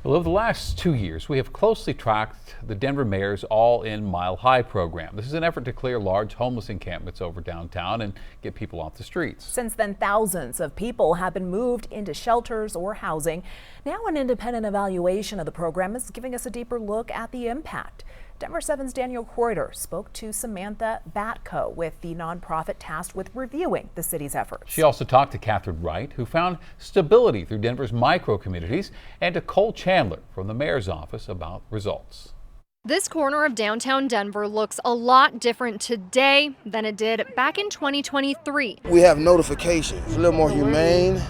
Well, over the last 2 years, we have closely tracked the Denver Mayor's All-In Mile High program. This is an effort to clear large homeless encampments over downtown and get people off the streets. Since then, thousands of people have been moved into shelters or housing. Now an independent evaluation of the program is giving us a deeper look at the impact. Denver 7's Danielle Kreuter spoke to Samantha Batko with the nonprofit tasked with reviewing the city's efforts. She also talked to Catherine Wright, who found stability through Denver's micro-communities, and to Cole Chandler from the mayor's office about results. This corner of downtown Denver looks a lot different today than it did back in 2023. We have notifications, a little more humane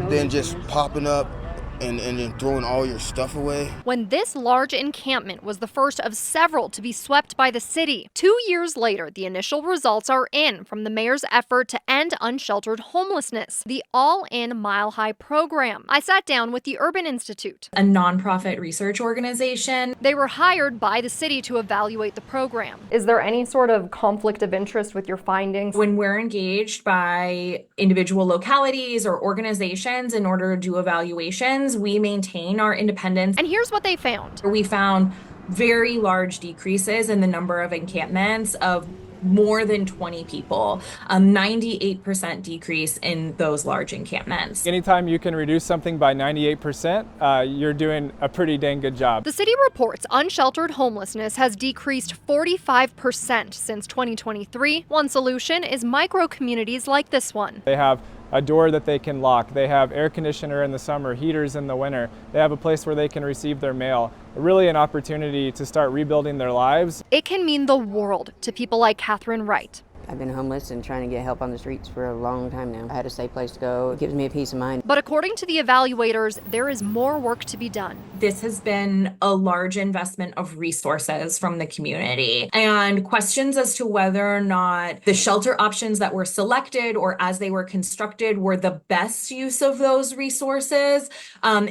than just popping up and then throwing all your stuff away. When this large encampment was the first of several to be swept by the city. 2 years later, the initial results are in from the mayor's effort to end unsheltered homelessness, the All-In Mile High program. I sat down with the Urban Institute, a nonprofit research organization. They were hired by the city to evaluate the program. Is there any sort of conflict of interest with your findings? When we're engaged by individual localities or organizations in order to do evaluations, we maintain our independence. And here's what they found. We found very large decreases in the number of encampments of more than 20 people, a 98% decrease in those large encampments. Anytime you can reduce something by 98%, you're doing a pretty dang good job. The city reports unsheltered homelessness has decreased 45% since 2023. One solution is micro-communities like this one. They have a door that they can lock. They have air conditioner in the summer, heaters in the winter. They have a place where they can receive their mail. Really an opportunity to start rebuilding their lives. It can mean the world to people like Catherine Wright. I've been homeless and trying to get help on the streets for a long time now. I had a safe place to go. It gives me a peace of mind. But according to the evaluators, there is more work to be done. This has been a large investment of resources from the community, and questions as to whether or not the shelter options that were selected or as they were constructed were the best use of those resources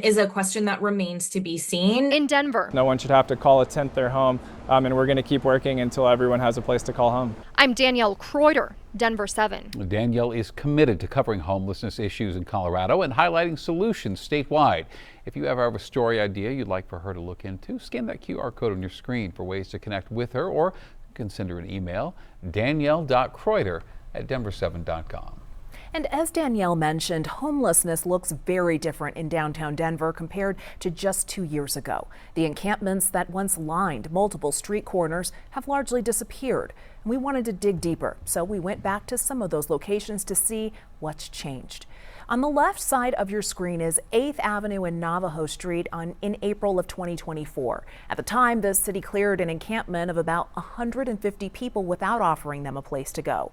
is a question that remains to be seen. In Denver, no one should have to call a tent their home, and we're going to keep working until everyone has a place to call home. I'm Danielle Kreuter, Denver 7. Danielle is committed to covering homelessness issues in Colorado and highlighting solutions statewide. If you ever have a story idea you'd like for her to look into, scan that QR code on your screen for ways to connect with her, or you can send her an email, danielle.kreuter@denver7.com. And as Danielle mentioned, homelessness looks very different in downtown Denver compared to just 2 years ago. The encampments that once lined multiple street corners have largely disappeared. And we wanted to dig deeper, so we went back to some of those locations to see what's changed. On the left side of your screen is 8th Avenue and Navajo Street in April of 2024. At the time, the city cleared an encampment of about 150 people without offering them a place to go.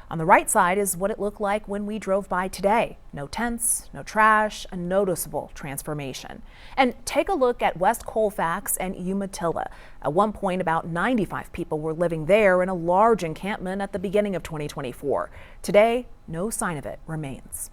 On the right side is what it looked like when we drove by today. No tents, no trash, a noticeable transformation. And take a look at West Colfax and Umatilla. At one point, about 95 people were living there in a large encampment at the beginning of 2024. Today, no sign of it remains.